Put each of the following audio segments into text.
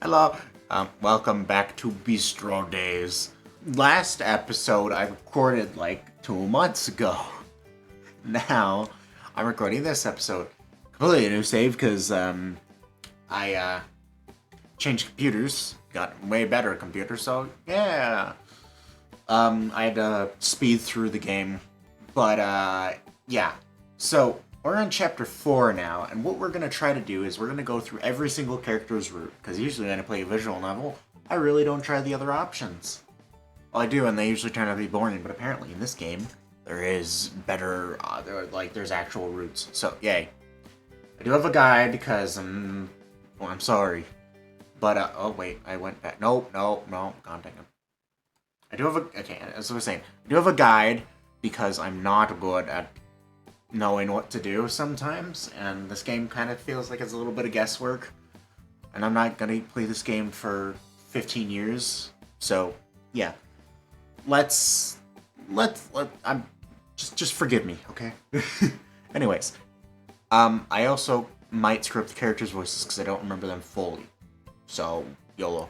Hello. Welcome back to Bistro Days. Last episode I recorded like 2 months ago. Now I'm recording this episode. Completely a new save because I changed computers, got way better computer. So yeah, I had to speed through the game, but yeah. So we're on chapter 4 now, and what we're gonna try to do is we're gonna go through every single character's route. Because usually when I play a visual novel, I really don't try the other options. Well, I do, and they usually turn out to be boring. But apparently in this game, there is better. There's actual routes. So yay! I do have a guide because well, I'm sorry, but oh wait, I went back. Nope, contact him. I do have a okay. As I was saying, I do have a guide because I'm not good at knowing what to do sometimes, and this game kind of feels like it's a little bit of guesswork. And I'm not gonna play this game for 15 years, so yeah. Let's I'm just forgive me, okay? Anyways, I also might screw up the characters' voices because I don't remember them fully. So YOLO.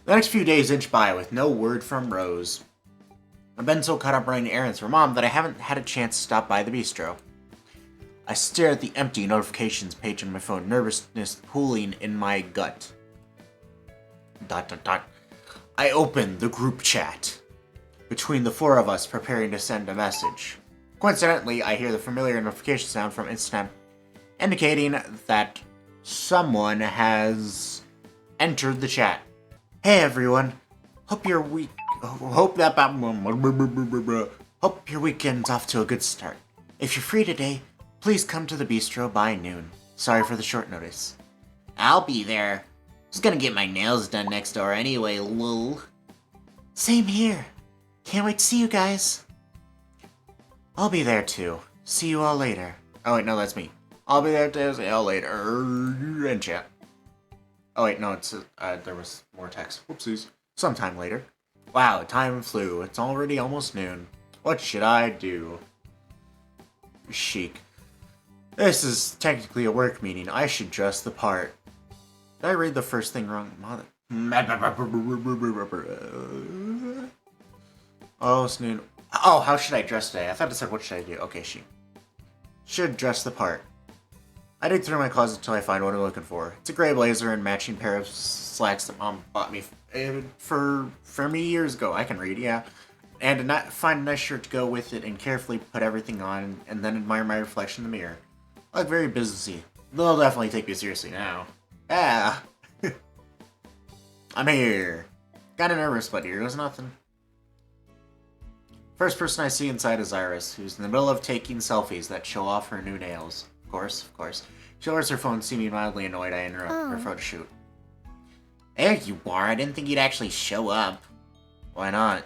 The next few days inch by with no word from Rose. I've been so caught up running errands for Mom that I haven't had a chance to stop by the bistro. I stare at the empty notifications page on my phone, nervousness pooling in my gut. ... I open the group chat between the four of us preparing to send a message. Coincidentally, I hear the familiar notification sound from Instant, indicating that someone has entered the chat. Hey everyone, hope your weekend's off to a good start. If you're free today, please come to the bistro by noon. Sorry for the short notice. I'll be there. Just gonna get my nails done next door anyway, lol. Same here. Can't wait to see you guys. I'll be there too. See you all later. Oh wait, no, that's me. I'll be there too. See you all later. In chat. Oh wait, no, it's there was more text. Whoopsies. Sometime later. Wow, time flew. It's already almost noon. What should I do? Chic. This is technically a work meeting. I should dress the part. Did I read the first thing wrong? Mother. Oh, noon. Oh, how should I dress today? I thought it said what should I do. Okay, she should dress the part. I dig through my closet until I find what I'm looking for. It's a gray blazer and matching pair of slacks that Mom bought me for me years ago. I can read, yeah. And find a nice shirt to go with it and carefully put everything on and then admire my reflection in the mirror. I look very businessy. They'll definitely take me seriously now. Yeah. I'm here. Kinda nervous, but here goes nothing. First person I see inside is Iris, who's in the middle of taking selfies that show off her new nails. Of course. She lowers her phone, seeming mildly annoyed I interrupt her photo shoot. There you are, I didn't think you'd actually show up. Why not?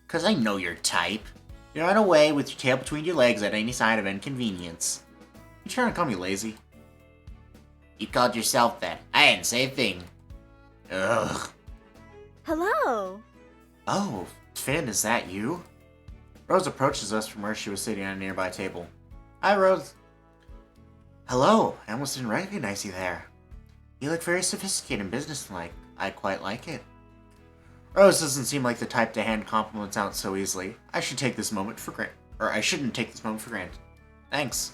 'Cause I know your type. You run away with your tail between your legs at any sign of inconvenience. You trying to call me lazy? You called yourself that. I didn't say a thing. Ugh. Hello. Oh, Finn, is that you? Rose approaches us from where she was sitting at a nearby table. Hi, Rose. Hello, I almost didn't recognize you there. You look very sophisticated and businesslike. I quite like it. Rose doesn't seem like the type to hand compliments out so easily. I shouldn't take this moment for granted. Thanks.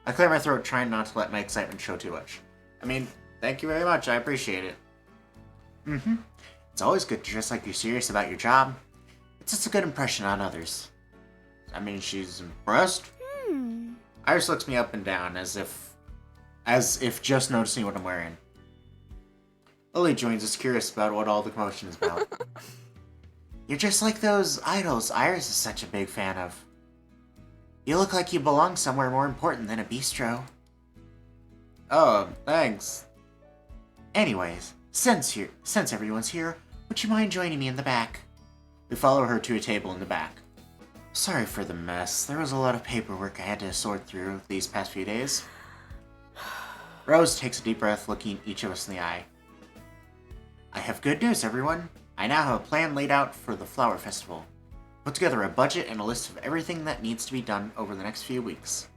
I clear my throat, trying not to let my excitement show too much. I mean, thank you very much. I appreciate it. It's always good to dress like you're serious about your job. It sets a good impression on others. I mean, she's impressed. Iris looks me up and down as if just noticing what I'm wearing. Lily joins us, curious about what all the commotion is about. You're just like those idols Iris is such a big fan of. You look like you belong somewhere more important than a bistro. Oh, thanks. Anyways, since everyone's here, would you mind joining me in the back? We follow her to a table in the back. Sorry for the mess. There was a lot of paperwork I had to sort through these past few days. Rose takes a deep breath, looking each of us in the eye. I have good news, everyone. I now have a plan laid out for the flower festival. Put together a budget and a list of everything that needs to be done over the next few weeks.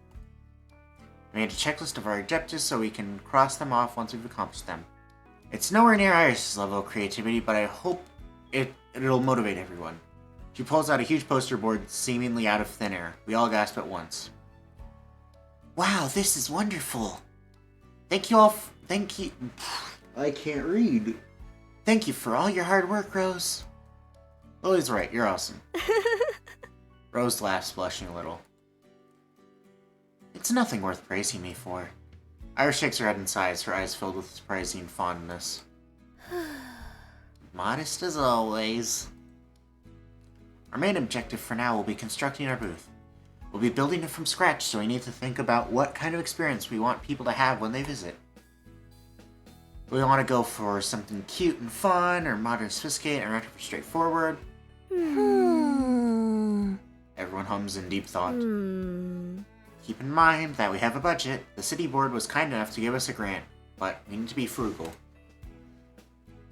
We made a checklist of our objectives so we can cross them off once we've accomplished them. It's nowhere near Iris' level of creativity, but I hope it'll motivate everyone. She pulls out a huge poster board seemingly out of thin air. We all gasp at once. Wow, this is wonderful. Thank you. I can't read. Thank you for all your hard work, Rose. Lily's right, you're awesome. Rose laughs, blushing a little. It's nothing worth praising me for. Iris shakes her head and sighs, her eyes filled with surprising fondness. Modest as always. Our main objective for now will be constructing our booth. We'll be building it from scratch, so we need to think about what kind of experience we want people to have when they visit. Do we want to go for something cute and fun, or modern, sophisticated, and retro straightforward? Everyone hums in deep thought. Keep in mind that we have a budget. The city board was kind enough to give us a grant, but we need to be frugal.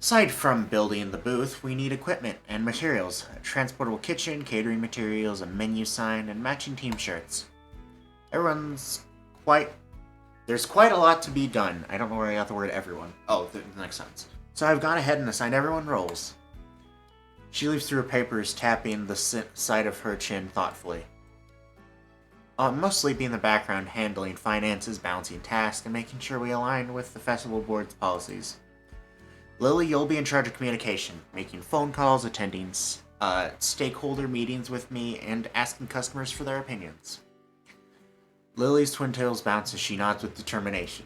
Aside from building the booth, we need equipment and materials. A transportable kitchen, catering materials, a menu sign, and matching team shirts. There's quite a lot to be done. I don't know where I got the word everyone. Oh, the next sentence. So I've gone ahead and assigned everyone roles. She leaves through her papers, tapping the side of her chin thoughtfully. I'll mostly be in the background, handling finances, balancing tasks, and making sure we align with the festival board's policies. Lily, you'll be in charge of communication, making phone calls, attending stakeholder meetings with me, and asking customers for their opinions. Lily's twin tails bounce as she nods with determination.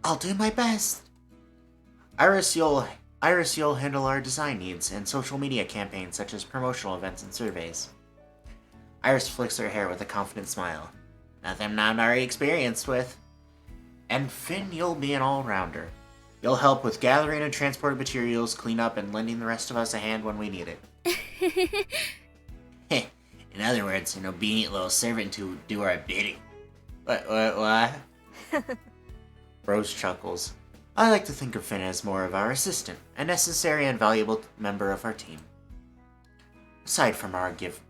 I'll do my best. Iris, you'll handle our design needs and social media campaigns such as promotional events and surveys. Iris flicks her hair with a confident smile. Nothing I'm not already experienced with. And Finn, you'll be an all-rounder. You'll help with gathering and transporting materials, clean up, and lending the rest of us a hand when we need it. In other words, an obedient little servant to do our bidding. What? Rose chuckles. I like to think of Finn as more of our assistant, a necessary and valuable member of our team. Aside from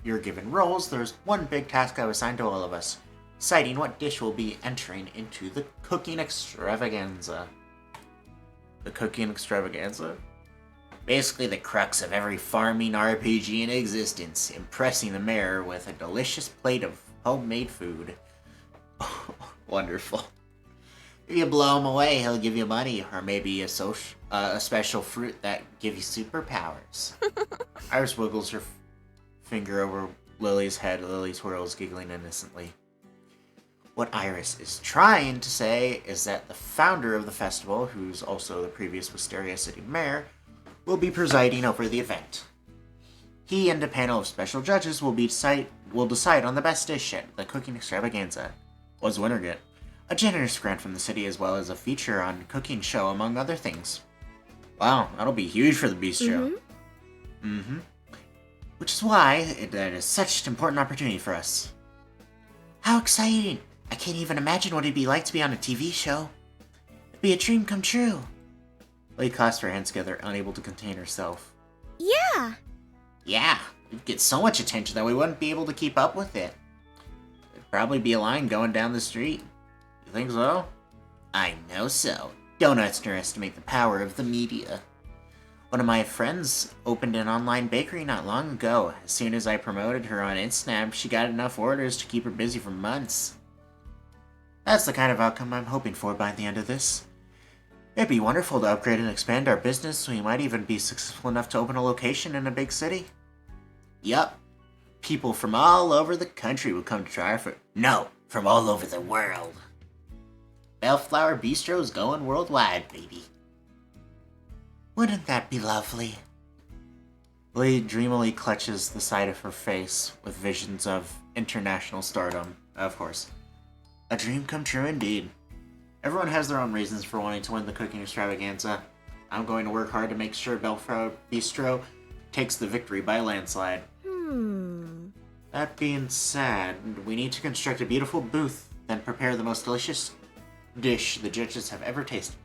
your given roles, there's one big task I've assigned to all of us, deciding what dish will be entering into the cooking extravaganza. The cooking extravaganza? Basically the crux of every farming RPG in existence, impressing the mayor with a delicious plate of homemade food. Wonderful. If you blow him away, he'll give you money, or maybe a special fruit that gives you superpowers. Iris wiggles her finger over Lily's head. Lily twirls, giggling innocently. What Iris is trying to say is that the founder of the festival, who's also the previous Wisteria City mayor, will be presiding over the event. He and a panel of special judges will decide on the best dish at the cooking extravaganza. What does the winner get? A generous grant from the city as well as a feature on cooking show, among other things. Wow, that'll be huge for the Bistro. Which is why that is such an important opportunity for us. How exciting! I can't even imagine what it'd be like to be on a TV show. It'd be a dream come true. Lily clasped her hands together, unable to contain herself. Yeah, we'd get so much attention that we wouldn't be able to keep up with it. There'd probably be a line going down the street. You think so? I know so. Don't underestimate the power of the media. One of my friends opened an online bakery not long ago. As soon as I promoted her on Instagram, she got enough orders to keep her busy for months. That's the kind of outcome I'm hoping for by the end of this. It'd be wonderful to upgrade and expand our business. We might even be successful enough to open a location in a big city. Yup. People from all over the country would come to try our food. No, from all over the world. Bellflower Bistro's going worldwide, baby. Wouldn't that be lovely? Lee dreamily clutches the side of her face with visions of international stardom, of course. A dream come true indeed. Everyone has their own reasons for wanting to win the cooking extravaganza. I'm going to work hard to make sure Bellflower Bistro takes the victory by a landslide. That being said, we need to construct a beautiful booth, then prepare the most delicious dish the judges have ever tasted.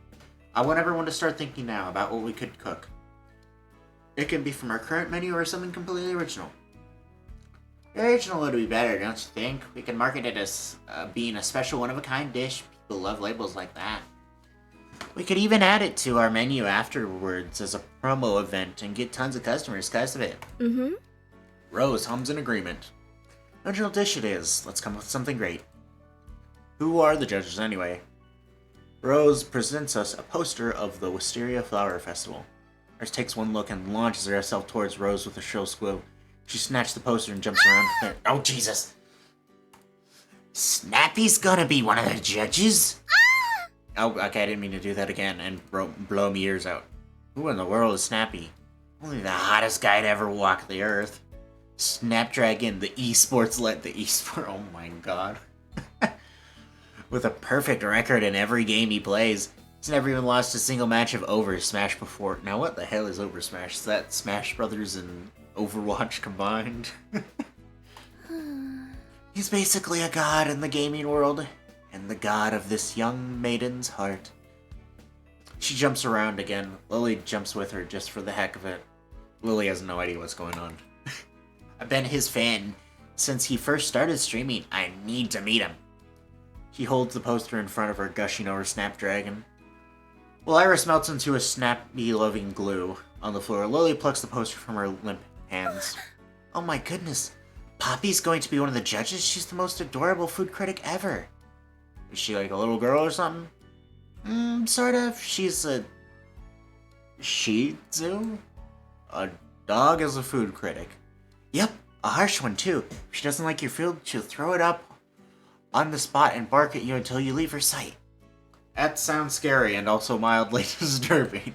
I want everyone to start thinking now about what we could cook. It can be from our current menu or something completely original. The original would be better, don't you think? We can market it as being a special one-of-a-kind dish. People love labels like that. We could even add it to our menu afterwards as a promo event and get tons of customers because of it. Mm-hmm. Rose hums in agreement. Original dish it is. Let's come up with something great. Who are the judges anyway? Rose presents us a poster of the Wisteria Flower Festival. Rose takes one look and launches herself towards Rose with a shrill squeal. She snatches the poster and jumps around. Oh, Jesus! Snappy's gonna be one of the judges? Oh, okay, I didn't mean to do that again and blow me ears out. Who in the world is Snappy? Only the hottest guy to ever walk the earth. Snapdragon, the esport. Oh my god. With a perfect record in every game he plays, he's never even lost a single match of Over Smash before. Now what the hell is Over Smash? Is that Smash Brothers and Overwatch combined? He's basically a god in the gaming world, and the god of this young maiden's heart. She jumps around again. Lily jumps with her just for the heck of it. Lily has no idea what's going on. I've been his fan since he first started streaming. I need to meet him. He holds the poster in front of her, gushing over Snapdragon. Well, Iris melts into a snappy-loving glue. On the floor, Lily plucks the poster from her limp hands. Oh my goodness. Poppy's going to be one of the judges? She's the most adorable food critic ever. Is she like a little girl or something? Sort of. She's a Shih Tzu? A dog as a food critic. Yep, a harsh one too. If she doesn't like your food, she'll throw it up on the spot and bark at you until you leave her sight. That sounds scary and also mildly disturbing.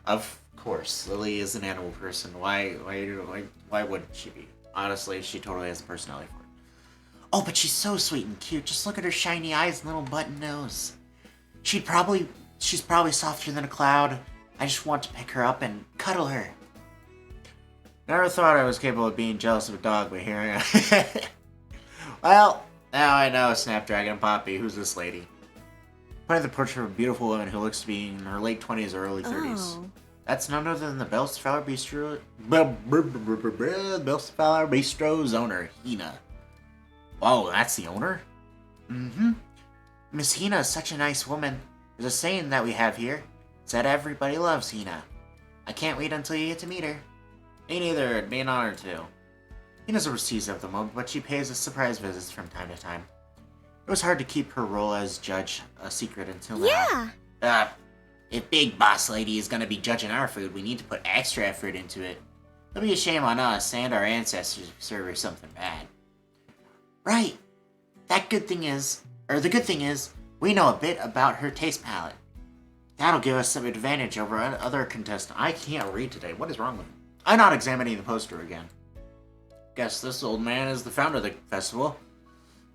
Of course, Lily is an animal person. Why wouldn't she be? Honestly, she totally has the personality for it. Oh, but she's so sweet and cute. Just look at her shiny eyes and little button nose. She's probably softer than a cloud. I just want to pick her up and cuddle her. Never thought I was capable of being jealous of a dog, but here I am. Well, now I know Snapdragon and Poppy. Who's this lady? Pointed the portrait of a beautiful woman who looks to be in her late 20s or early 30s. Oh. That's none other than the Bistro Bistro's owner, Hina. Whoa, that's the owner? Mm-hmm. Miss Hina is such a nice woman. There's a saying that we have here. It's that everybody loves Hina. I can't wait until you get to meet her. Me neither, it'd be an honor to. Hina's overseas at the moment, but she pays us surprise visits from time to time. It was hard to keep her role as judge a secret until now. Yeah. If Big Boss Lady is gonna be judging our food, we need to put extra effort into it. It'll be a shame on us and our ancestors if we serve her something bad. Right. The good thing is, we know a bit about her taste palette. That'll give us some advantage over other contestants. I can't read today. What is wrong with me? I'm not examining the poster again. Guess this old man is the founder of the festival.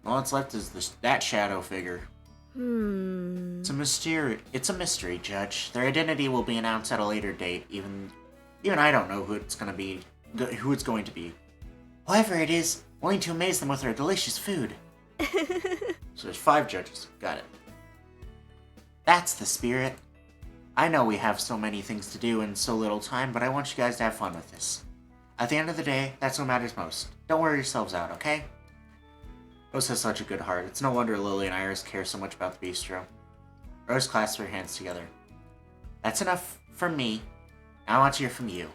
All that's left is that shadow figure. It's a mystery, Judge. Their identity will be announced at a later date. Even I don't know who it's going to be. However it is, we're going to amaze them with our delicious food. So there's 5 judges. Got it. That's the spirit. I know we have so many things to do in so little time, but I want you guys to have fun with this. At the end of the day, that's what matters most. Don't wear yourselves out, okay? Rose has such a good heart. It's no wonder Lily and Iris care so much about the bistro. Rose clasps her hands together. That's enough from me. Now I want to hear from you.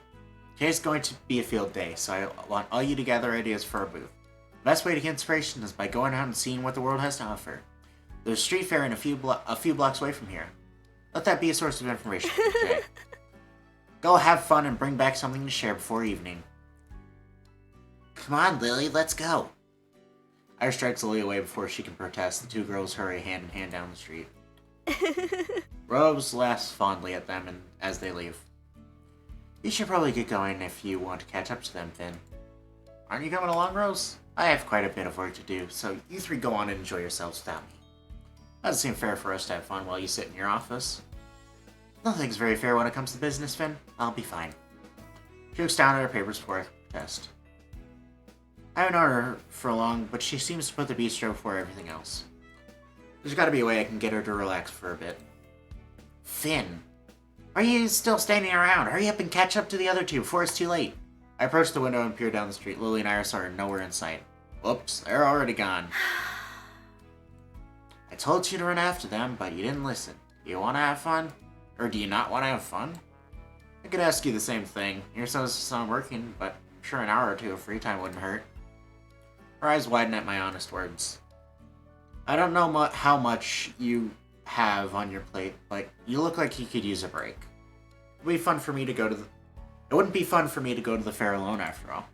Today's going to be a field day, so I want all you to gather ideas for a booth. The best way to get inspiration is by going out and seeing what the world has to offer. There's a street fair in a few blocks away from here. Let that be a source of information for you today. Go have fun and bring back something to share before evening. Come on, Lily, let's go. Iris strikes Lily away before she can protest. The 2 girls hurry hand in hand down the street. Rose laughs fondly at them as they leave. You should probably get going if you want to catch up to them, Finn. Aren't you coming along, Rose? I have quite a bit of work to do, so you 3 go on and enjoy yourselves without me. Doesn't seem fair for us to have fun while you sit in your office. Nothing's very fair when it comes to business, Finn. I'll be fine. She looks down at her papers before I protest. I haven't known her for long, but she seems to put the bistro before everything else. There's gotta be a way I can get her to relax for a bit. Finn, are you still standing around? Hurry up and catch up to the other 2 before it's too late. I approach the window and peer down the street. Lily and Iris are nowhere in sight. Whoops, they're already gone. I told you to run after them, but you didn't listen. Do you want to have fun? Or do you not want to have fun? I could ask you the same thing. You're supposed to stop working, but I'm sure an hour or two of free time wouldn't hurt. Her eyes widen at my honest words. I don't know how much you have on your plate, but you look like you could use a break. It wouldn't be fun for me to go to the fair alone after all.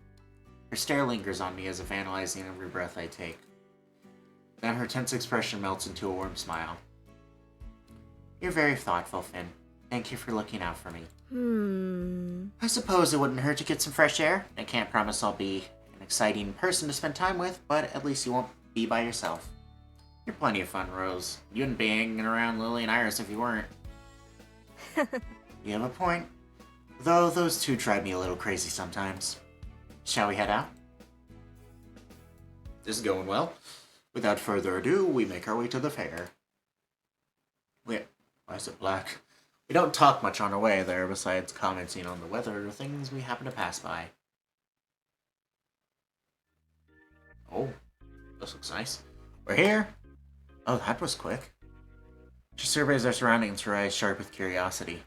Her stare lingers on me as if analyzing every breath I take. Then her tense expression melts into a warm smile. You're very thoughtful, Finn. Thank you for looking out for me. I suppose it wouldn't hurt to get some fresh air. I can't promise I'll be an exciting person to spend time with, but at least you won't be by yourself. You're plenty of fun, Rose. You wouldn't be hanging around Lily and Iris if you weren't. You have a point. Though those two drive me a little crazy sometimes. Shall we head out? This is going well. Without further ado, we make our way to the fair. Wait, why is it black? We don't talk much on our way there, besides commenting on the weather or things we happen to pass by. Oh, this looks nice. We're here! Oh, that was quick. She surveys our surroundings, her eyes sharp with curiosity.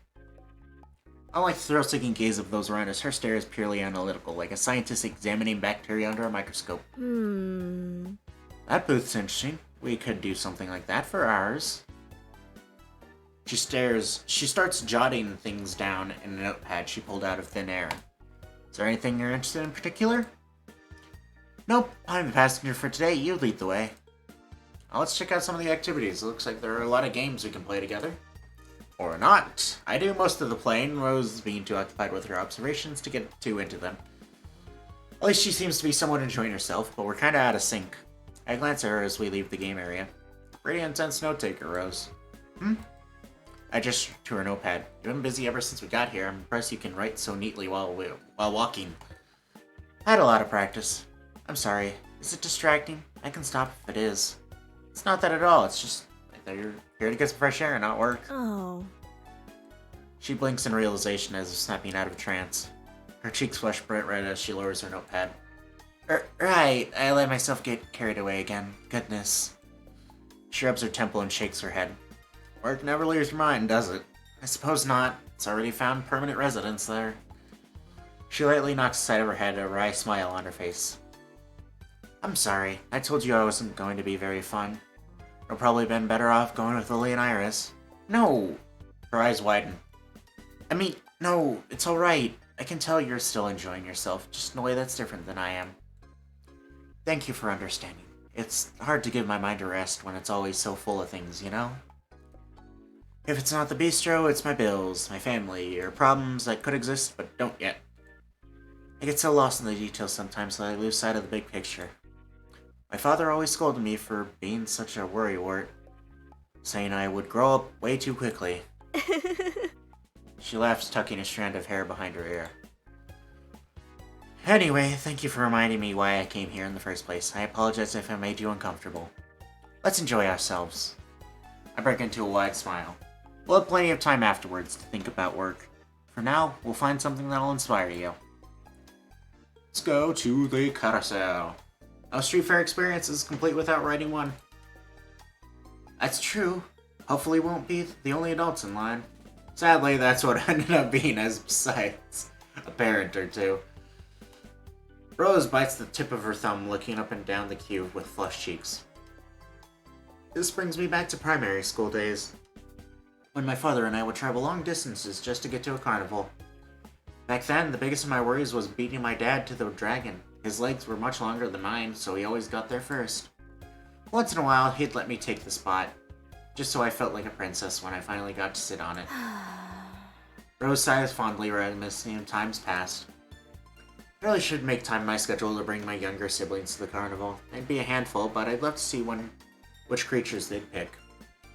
Unlike the thrill-seeking gaze of those around us, her stare is purely analytical, like a scientist examining bacteria under a microscope. That booth's interesting. We could do something like that for ours. She starts jotting things down in a notepad she pulled out of thin air. Is there anything you're interested in particular? Nope, I'm the passenger for today. You lead the way. Now let's check out some of the activities. It looks like there are a lot of games we can play together. Or not. I do most of the playing, Rose being too occupied with her observations to get too into them. At least she seems to be somewhat enjoying herself, but we're kinda out of sync. I glance at her as we leave the game area. Pretty intense note-taker, Rose. I gestured to her notepad. You've been busy ever since we got here. I'm impressed you can write so neatly while walking. I had a lot of practice. I'm sorry. Is it distracting? I can stop if it is. It's not that at all. It's just that you're here to get some fresh air and not work. Oh. She blinks in realization as if snapping out of a trance. Her cheeks flush bright red as she lowers her notepad. Right. I let myself get carried away again. Goodness. She rubs her temple and shakes her head. Work never leaves your mind, does it? I suppose not. It's already found permanent residence there. She lightly knocks the side of her head, a wry smile on her face. I'm sorry. I told you I wasn't going to be very fun. You'll probably been better off going with Lily and Iris. No! Her eyes widen. I mean, no, it's alright. I can tell you're still enjoying yourself, just in a way that's different than I am. Thank you for understanding. It's hard to give my mind a rest when it's always so full of things, you know? If it's not the bistro, it's my bills, my family, or problems that could exist but don't yet. I get so lost in the details sometimes that I lose sight of the big picture. My father always scolded me for being such a worrywart, saying I would grow up way too quickly. She laughs, tucking a strand of hair behind her ear. Anyway, thank you for reminding me why I came here in the first place. I apologize if I made you uncomfortable. Let's enjoy ourselves. I break into a wide smile. We'll have plenty of time afterwards to think about work. For now, we'll find something that'll inspire you. Let's go to the carousel. No street fair experience is complete without riding one. That's true. Hopefully won't be the only adults in line. Sadly, that's what it ended up being, as besides a parent or two. Rose bites the tip of her thumb, looking up and down the queue with flushed cheeks. This brings me back to primary school days, when my father and I would travel long distances just to get to a carnival. Back then, the biggest of my worries was beating my dad to the dragon. His legs were much longer than mine, so he always got there first. Once in a while, he'd let me take the spot, just so I felt like a princess when I finally got to sit on it. Rose sighs fondly, reminiscing of times past. I really should make time in my schedule to bring my younger siblings to the carnival. They'd be a handful, but I'd love to see which creatures they'd pick.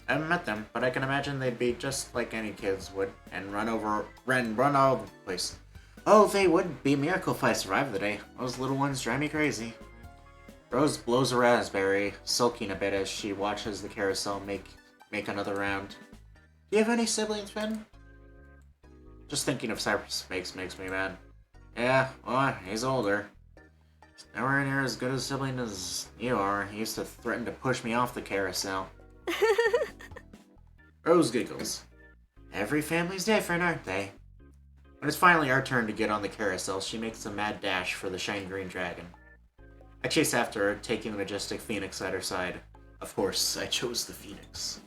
I haven't met them, but I can imagine they'd be just like any kids would, and run all over the place. Oh, they would be a miracle if I survived the day. Those little ones drive me crazy. Rose blows a raspberry, sulking a bit as she watches the carousel make another round. Do you have any siblings, Finn? Just thinking of Cypress makes me mad. Yeah, well, he's older. He's nowhere near as good a sibling as you are. He used to threaten to push me off the carousel. Rose giggles. Every family's different, aren't they? When it's finally our turn to get on the carousel, she makes a mad dash for the shiny green dragon. I chase after her, taking the majestic phoenix at her side. Of course, I chose the phoenix.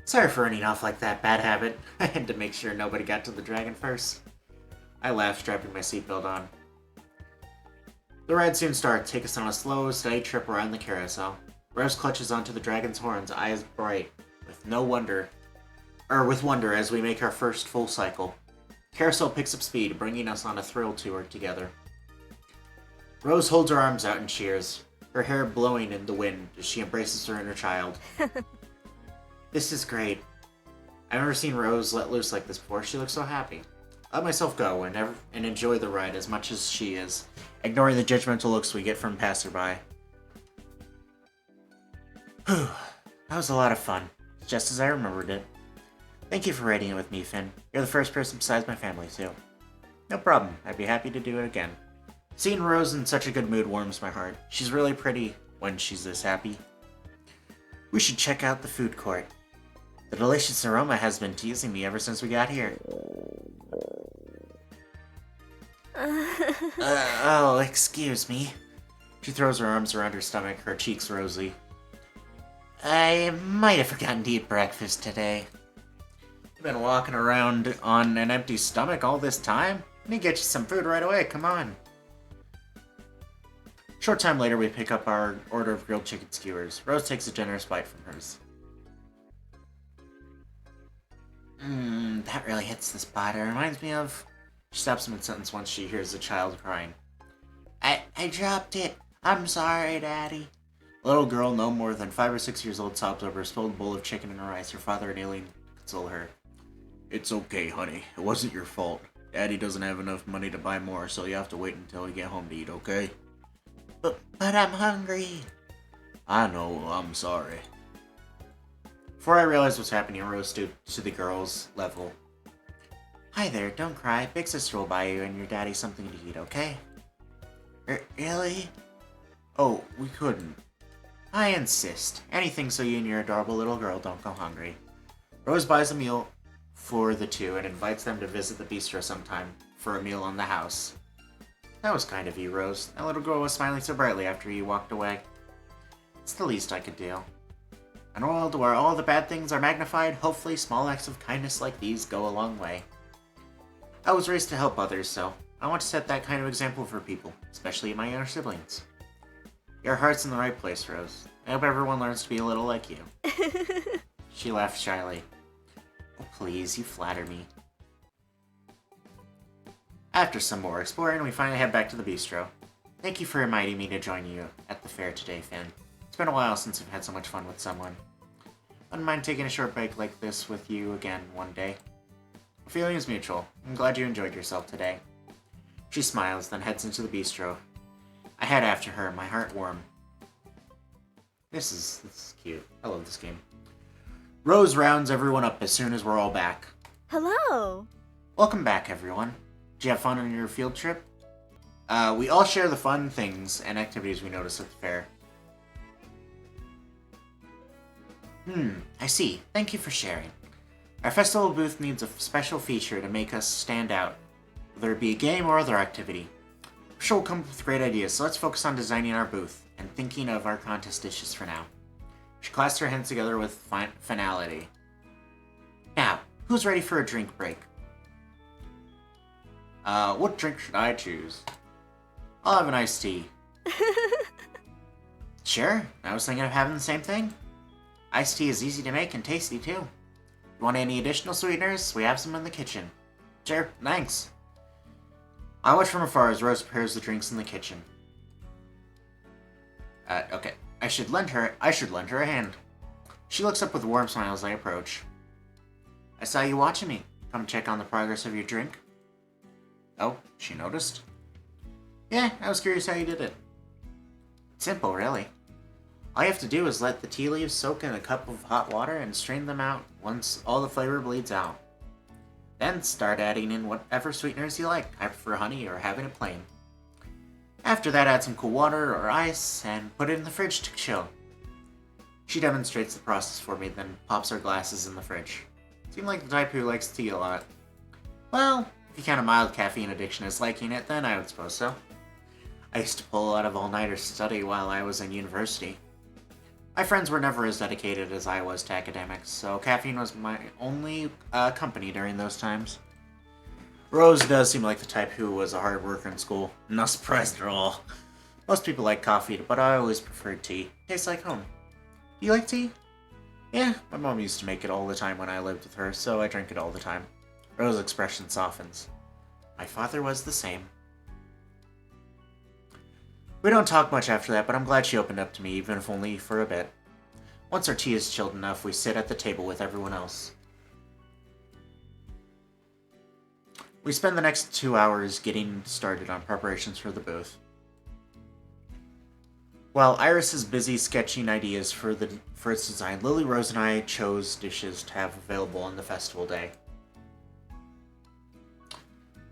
Sorry for running off like that, bad habit. I had to make sure nobody got to the dragon first. I laugh, strapping my seatbelt on. The ride soon starts, take us on a slow, steady trip around the carousel. Rose clutches onto the dragon's horns, eyes bright, with wonder as we make our first full cycle. Carousel picks up speed, bringing us on a thrill tour together. Rose holds her arms out and cheers, her hair blowing in the wind as she embraces her inner child. This is great. I've never seen Rose let loose like this before. She looks so happy. I let myself go and enjoy the ride as much as she is, ignoring the judgmental looks we get from passerby. Whew, that was a lot of fun, just as I remembered it. Thank you for riding it with me, Finn. You're the first person besides my family, too. No problem. I'd be happy to do it again. Seeing Rose in such a good mood warms my heart. She's really pretty when she's this happy. We should check out the food court. The delicious aroma has been teasing me ever since we got here. Oh, excuse me. She throws her arms around her stomach, her cheeks rosy. I might have forgotten to eat breakfast today. You've been walking around on an empty stomach all this time? Let me get you some food right away, come on. Short time later, we pick up our order of grilled chicken skewers. Rose takes a generous bite from hers. That really hits the spot. It reminds me of... She stops mid-sentence once she hears the child crying. I dropped it. I'm sorry, Daddy. A little girl, no more than 5 or 6 years old, sobs over a spilled bowl of chicken and rice. Her father kneeling to console her. It's okay, honey. It wasn't your fault. Daddy doesn't have enough money to buy more, so you have to wait until we get home to eat, okay? But I'm hungry. I know, I'm sorry. Before I realized what's happening, Rose stooped to the girl's level. Hi there, don't cry. Big sister will buy you and your daddy something to eat, okay? Really? Oh, we couldn't. I insist. Anything so you and your adorable little girl don't go hungry. Rose buys a meal for the two and invites them to visit the bistro sometime for a meal on the house. That was kind of you, Rose. That little girl was smiling so brightly after you walked away. It's the least I could do. In a world where all the bad things are magnified, hopefully small acts of kindness like these go a long way. I was raised to help others, so I want to set that kind of example for people, especially my younger siblings. Your heart's in the right place, Rose. I hope everyone learns to be a little like you. She laughed shyly. Oh, please, you flatter me. After some more exploring, we finally head back to the bistro. Thank you for inviting me to join you at the fair today, Finn. It's been a while since I've had so much fun with someone. Wouldn't mind taking a short break like this with you again one day. The feeling is mutual. I'm glad you enjoyed yourself today. She smiles, then heads into the bistro. I head after her, my heart warm. This is cute. I love this game. Rose rounds everyone up as soon as we're all back. Hello. Welcome back, everyone. Did you have fun on your field trip? We all share the fun things and activities we noticed at the fair. I see. Thank you for sharing. Our festival booth needs a special feature to make us stand out, whether it be a game or other activity. I'm sure we'll come up with great ideas, so let's focus on designing our booth and thinking of our contest dishes for now. She clasped her hands together with finality. Now, who's ready for a drink break? What drink should I choose? I'll have an iced tea. Sure, I was thinking of having the same thing. Iced tea is easy to make and tasty too. You want any additional sweeteners? We have some in the kitchen. Sure, thanks. I watch from afar as Rose prepares the drinks in the kitchen. Okay. I should lend her a hand. She looks up with a warm smile as I approach. I saw you watching me. Come check on the progress of your drink. Oh, she noticed? Yeah, I was curious how you did it. It's simple, really. All you have to do is let the tea leaves soak in a cup of hot water and strain them out once all the flavor bleeds out. Then start adding in whatever sweeteners you like. I prefer honey or having it plain. After that, add some cool water or ice and put it in the fridge to chill. She demonstrates the process for me, then pops her glasses in the fridge. Seem like the type who likes tea a lot. Well, if you count a mild caffeine addiction as liking it, then I would suppose so. I used to pull a lot of all-nighters to study while I was in university. My friends were never as dedicated as I was to academics, so caffeine was my only company during those times. Rose does seem like the type who was a hard worker in school. Not surprised at all. Most people like coffee, but I always preferred tea. Tastes like home. Do you like tea? Yeah, my mom used to make it all the time when I lived with her, so I drink it all the time. Rose's expression softens. My father was the same. We don't talk much after that, but I'm glad she opened up to me, even if only for a bit. Once our tea is chilled enough, we sit at the table with everyone else. We spend the next 2 hours getting started on preparations for the booth. While Iris is busy sketching ideas for its design, Lily, Rose, and I chose dishes to have available on the festival day.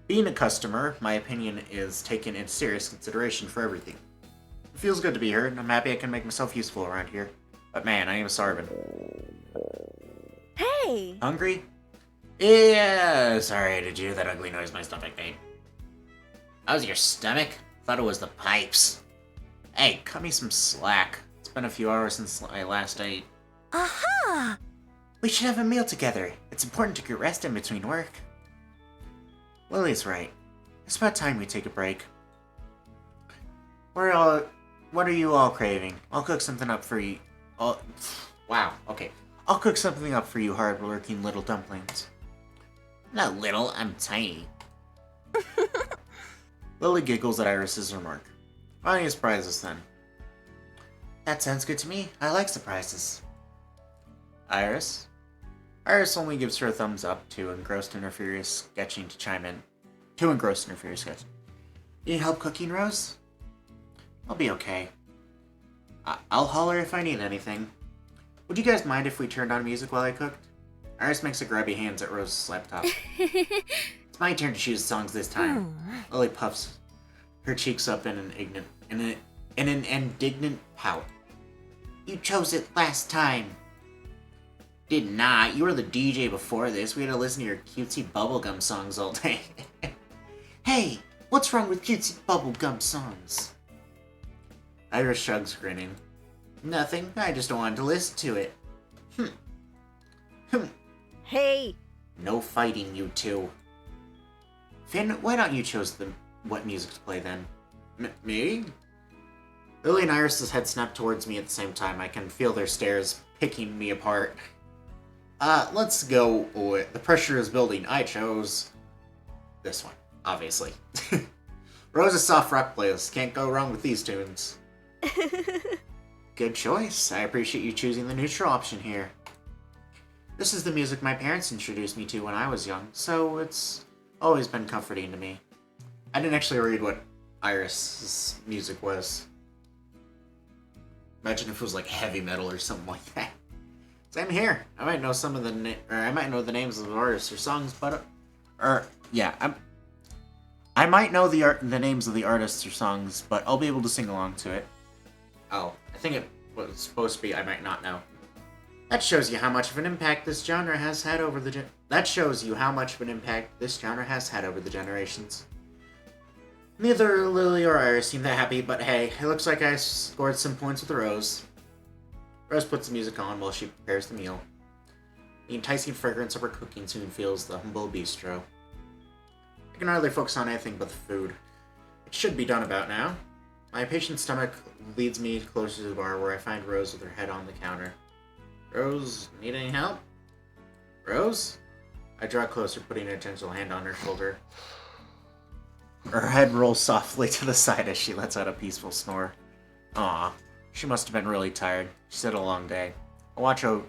Being a customer, my opinion is taken into serious consideration for everything. It feels good to be here, and I'm happy I can make myself useful around here. But man, I am starving. Hey! Hungry? Yeah, sorry, did you hear that ugly noise my stomach made? That was your stomach? Thought it was the pipes. Hey, cut me some slack. It's been a few hours since I last ate. Aha! We should have a meal together. It's important to get rest in between work. Lily's right. It's about time we take a break. What are you all craving? I'll cook something up for you. Wow, okay. I'll cook something up for you hard-working little dumplings. Not little, I'm tiny. Lily giggles at Iris's remark. Why don't you surprise us then? That sounds good to me. I like surprises. Iris? Iris only gives her a thumbs up, too engrossed in her furious sketching to chime in. Too engrossed in her furious sketching. Need help cooking, Rose? I'll be okay. I'll holler if I need anything. Would you guys mind if we turned on music while I cooked? Iris makes a grabby hands at Rose's laptop. It's my turn to choose songs this time. Lily puffs her cheeks up in an indignant pout. You chose it last time. Did not. You were the DJ before this. We had to listen to your cutesy bubblegum songs all day. Hey, what's wrong with cutesy bubblegum songs? Iris shrugs, grinning. Nothing. I just wanted to listen to it. Hey! No fighting, you two. Finn, why don't you choose what music to play then? Me? Lily and Iris' head snap towards me at the same time. I can feel their stares picking me apart. Let's go with the pressure is building. I chose this one, obviously. Rose's soft rock playlist. Can't go wrong with these tunes. Good choice. I appreciate you choosing the neutral option here. This is the music my parents introduced me to when I was young, so it's always been comforting to me. I didn't actually read what Iris' music was. Imagine if it was like heavy metal or something like that. Same here. I might know some of I might know the names of the artists or songs, but I might know the names of the artists or songs, but I'll be able to sing along to it. Oh, I think it was supposed to be I might not know. That shows you how much of an impact this genre has had over the generations. Neither Lily or Iris seem that happy, but hey, it looks like I scored some points with Rose. Rose puts the music on while she prepares the meal. The enticing fragrance of her cooking soon fills the humble bistro. I can hardly focus on anything but the food. It should be done about now. My impatient stomach leads me closer to the bar where I find Rose with her head on the counter. Rose, need any help? Rose? I draw closer, putting a gentle hand on her shoulder. Her head rolls softly to the side as she lets out a peaceful snore. Aw, she must have been really tired. She's had a long day. I watch her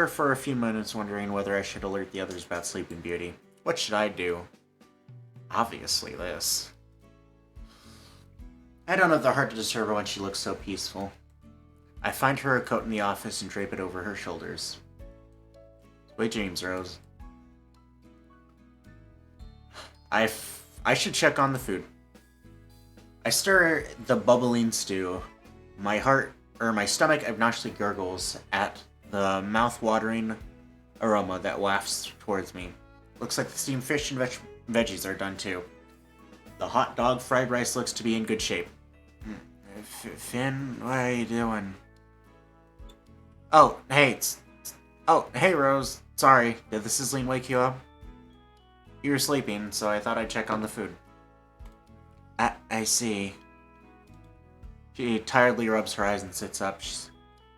for a few minutes, wondering whether I should alert the others about Sleeping Beauty. What should I do? Obviously this. I don't have the heart to disturb her when she looks so peaceful. I find her a coat in the office and drape it over her shoulders. Sweet dreams, Rose. I should check on the food. I stir the bubbling stew. My heart my stomach obnoxiously gurgles at the mouth-watering aroma that wafts towards me. Looks like the steamed fish and veggies are done too. The hot dog fried rice looks to be in good shape. Finn, what are you doing? Oh, hey, Rose. Sorry, did the sizzling wake you up? You were sleeping, so I thought I'd check on the food. I see. She tiredly rubs her eyes and sits up. She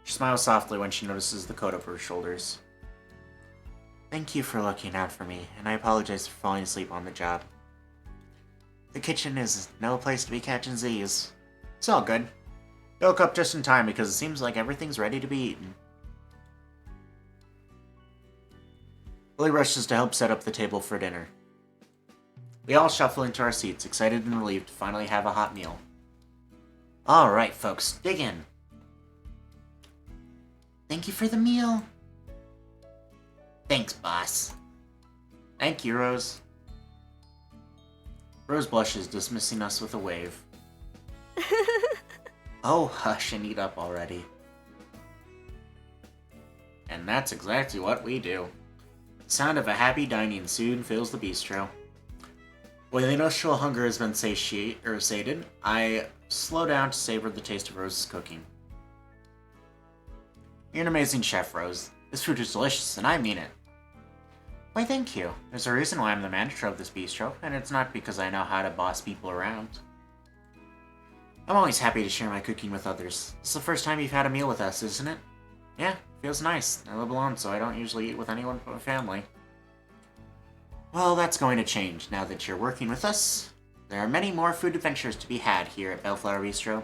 smiles softly when she notices the coat over her shoulders. Thank you for looking out for me, and I apologize for falling asleep on the job. The kitchen is no place to be catching Z's. It's all good. You woke up just in time because it seems like everything's ready to be eaten. Lily rushes to help set up the table for dinner. We all shuffle into our seats, excited and relieved to finally have a hot meal. Alright, folks, dig in. Thank you for the meal. Thanks, boss. Thank you, Rose. Rose blushes, dismissing us with a wave. Oh, hush and eat up already. And that's exactly what we do. The sound of a happy dining soon fills the bistro. When the initial hunger has been sated, I slow down to savor the taste of Rose's cooking. You're an amazing chef, Rose. This food is delicious, and I mean it. Why, thank you. There's a reason why I'm the manager of this bistro, and it's not because I know how to boss people around. I'm always happy to share my cooking with others. This is the first time you've had a meal with us, isn't it? Yeah, feels nice. I live alone, so I don't usually eat with anyone but my family. Well, that's going to change now that you're working with us. There are many more food adventures to be had here at Bellflower Bistro.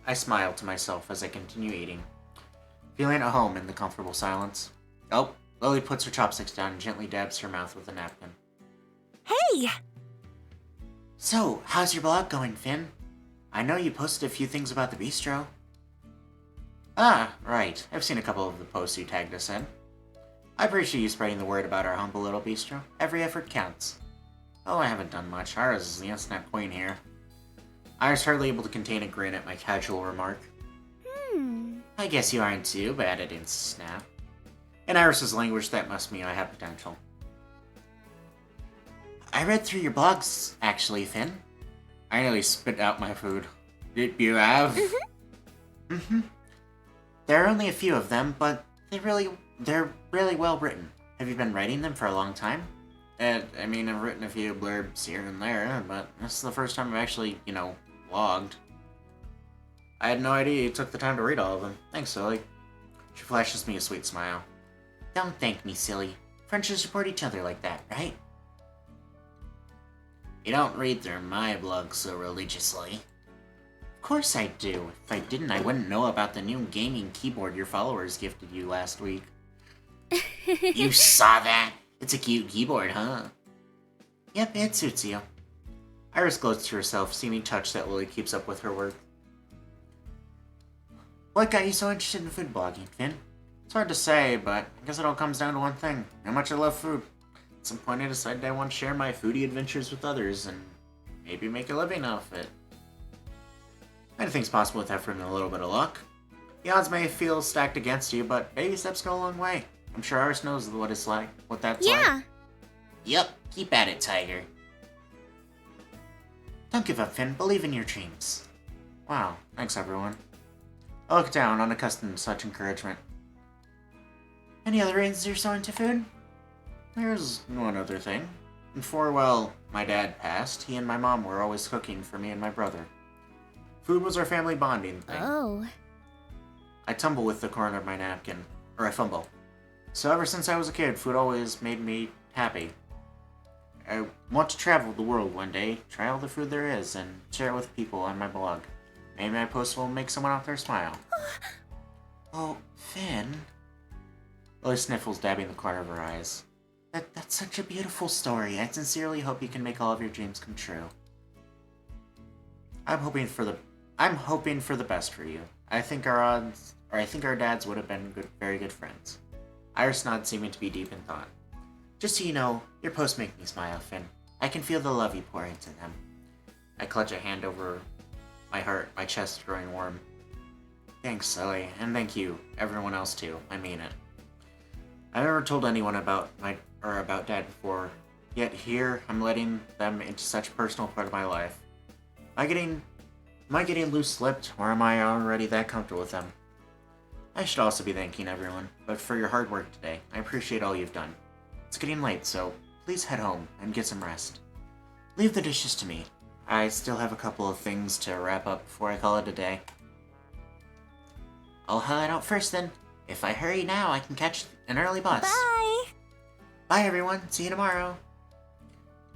I smile to myself as I continue eating, feeling at home in the comfortable silence. Oh, Lily puts her chopsticks down and gently dabs her mouth with a napkin. Hey! So, how's your blog going, Finn? I know you posted a few things about the bistro. Ah, right. I've seen a couple of the posts you tagged us in. I appreciate you spreading the word about our humble little bistro. Every effort counts. Oh, I haven't done much. Iris is the internet queen here. Iris hardly able to contain a grin at my casual remark. I guess you aren't too bad at Insta-Snap. In Iris's language, that must mean I have potential. I read through your blogs, actually, Finn. I nearly spit out my food. Did you have? Mm-hmm. There are only a few of them, but they're really well written. Have you been writing them for a long time? I mean, I've written a few blurbs here and there, but this is the first time I've actually, logged. I had no idea you took the time to read all of them. Thanks, Silly. She flashes me a sweet smile. Don't thank me, silly. Friends should support each other like that, right? You don't read through my blog so religiously. Of course I do. If I didn't, I wouldn't know about the new gaming keyboard your followers gifted you last week. You saw that? It's a cute keyboard, huh? Yep, it suits you. Iris gloats to herself, seeming touched that Lily keeps up with her work. What got you so interested in food blogging, Finn? It's hard to say, but I guess it all comes down to one thing. How much I love food. At some point I decided I want to share my foodie adventures with others, and maybe make a living off it. Anything's possible with effort and a little bit of luck. The odds may feel stacked against you, but baby steps go a long way. I'm sure Iris knows what it's like, what that's like. Yeah. Yep, keep at it, Tiger. Don't give up, Finn. Believe in your dreams. Wow, thanks everyone. I look down, unaccustomed to such encouragement. Any other reasons you're so into food? There's one other thing. Before, my dad passed, he and my mom were always cooking for me and my brother. Food was our family bonding thing. Oh. I tumble with the corner of my napkin. Or I fumble. So ever since I was a kid, food always made me happy. I want to travel the world one day, try all the food there is, and share it with people on my blog. Maybe my post will make someone out there smile. Oh, Finn. Lily sniffles, dabbing the corner of her eyes. That's such a beautiful story. I sincerely hope you can make all of your dreams come true. I'm hoping for the best for you. I think our dads would have been very good friends. Iris nods, seeming to be deep in thought. Just so you know, your posts make me smile, Finn. I can feel the love you pour into them. I clutch a hand over my heart, my chest growing warm. Thanks, Lily, and thank you, everyone else too. I mean it. I never told anyone about about Dad before, yet here I'm letting them into such a personal part of my life. Am I getting loose-lipped, or am I already that comfortable with them? I should also be thanking everyone, but for your hard work today, I appreciate all you've done. It's getting late, so please head home and get some rest. Leave the dishes to me. I still have a couple of things to wrap up before I call it a day. I'll head out first then. If I hurry now, I can catch an early bus. Bye! Bye everyone, see you tomorrow.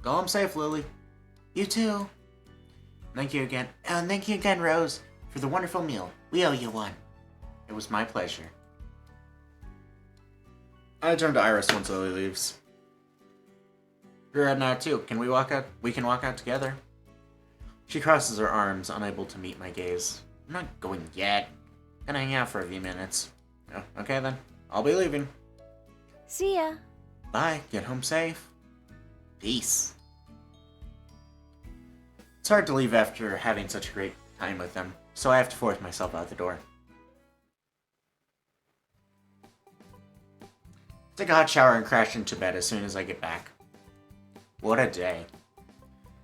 Go home safe, Lily. You too. Thank you again, Rose, for the wonderful meal. We owe you one. It was my pleasure. I turn to Iris once Lily leaves. You're heading out too. Can we walk out? We can walk out together. She crosses her arms, unable to meet my gaze. I'm not going yet. Gonna hang out for a few minutes. Oh, okay then. I'll be leaving. See ya. Bye. Get home safe. Peace. It's hard to leave after having such a great time with them, so I have to force myself out the door. Take a hot shower and crash into bed as soon as I get back. What a day.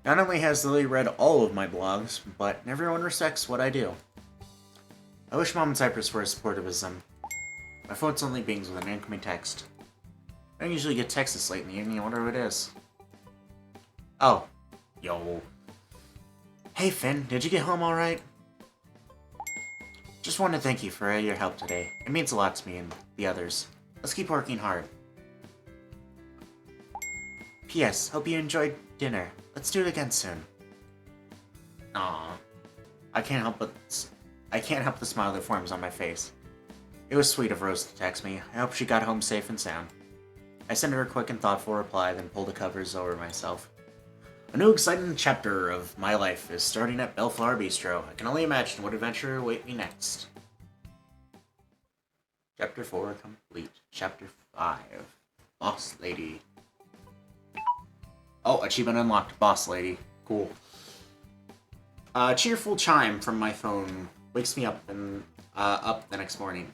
Not only has Lily read all of my blogs, but everyone respects what I do. I wish Mom and Cypress were as supportive as them. My phone's only bings with an incoming text. I don't usually get texts this late in the evening, I wonder who it is. Oh. Yo. Hey Finn, did you get home alright? Just wanted to thank you for your help today. It means a lot to me and the others. Let's keep working hard. P.S. Hope you enjoyed dinner. Let's do it again soon. Aww. I can't help the smile that forms on my face. It was sweet of Rose to text me. I hope she got home safe and sound. I sent her a quick and thoughtful reply, then pulled the covers over myself. A new exciting chapter of my life is starting at Bellflower Bistro. I can only imagine what adventure await me next. Chapter 4 complete. Chapter 5. Boss Lady. Oh, achievement unlocked. Boss Lady. Cool. A cheerful chime from my phone wakes me up the next morning.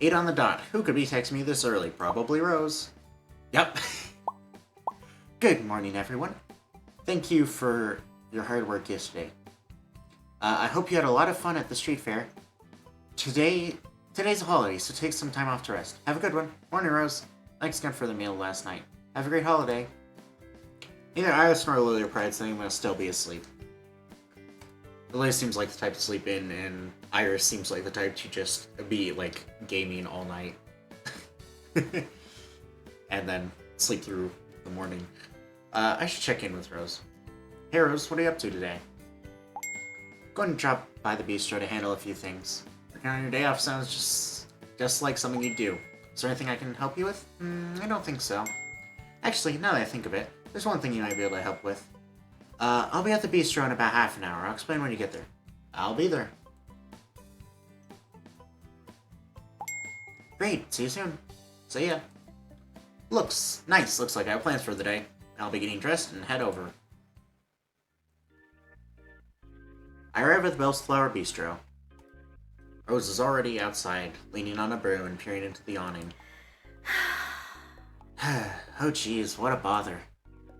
8 on the dot. Who could be texting me this early? Probably Rose. Yep. Good morning, everyone. Thank you for your hard work yesterday. I hope you had a lot of fun at the street fair. Today's a holiday, so take some time off to rest. Have a good one. Morning, Rose. Thanks again for the meal last night. Have a great holiday. Neither Iris nor Lily are probably saying they'll still be asleep. Lily seems like the type to sleep in, and Iris seems like the type to just be, like, gaming all night. And then sleep through the morning. I should check in with Rose. Hey Rose, what are you up to today? Go and drop by the bistro to handle a few things. Working on your day off sounds just like something you'd do. Is there anything I can help you with? I don't think so. Actually, now that I think of it, there's one thing you might be able to help with. I'll be at the bistro in about half an hour. I'll explain when you get there. I'll be there. Great, see you soon. See ya. Looks nice. Looks like I have plans for the day. I'll be getting dressed and head over. I arrive at the Bellflower Bistro. Rose is already outside, leaning on a broom and peering into the awning. Oh jeez, what a bother.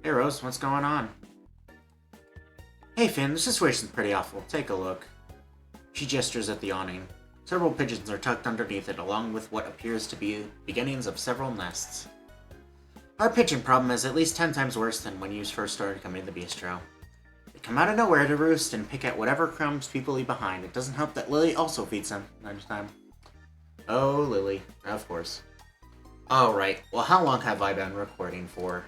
Hey Rose, what's going on? Hey Finn, the situation's pretty awful. Take a look. She gestures at the awning. Several pigeons are tucked underneath it, along with what appears to be beginnings of several nests. Our pigeon problem is at least 10 times worse than when you first started coming to the bistro. They come out of nowhere to roost and pick at whatever crumbs people leave behind. It doesn't help that Lily also feeds them from time to time. Oh, Lily. Of course. Alright, well how long have I been recording for?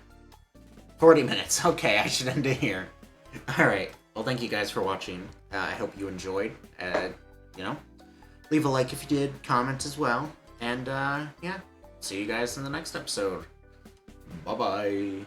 40 minutes. Okay, I should end it here. Alright, well thank you guys for watching. I hope you enjoyed. Leave a like if you did, comment as well. And, yeah, see you guys in the next episode. Bye-bye.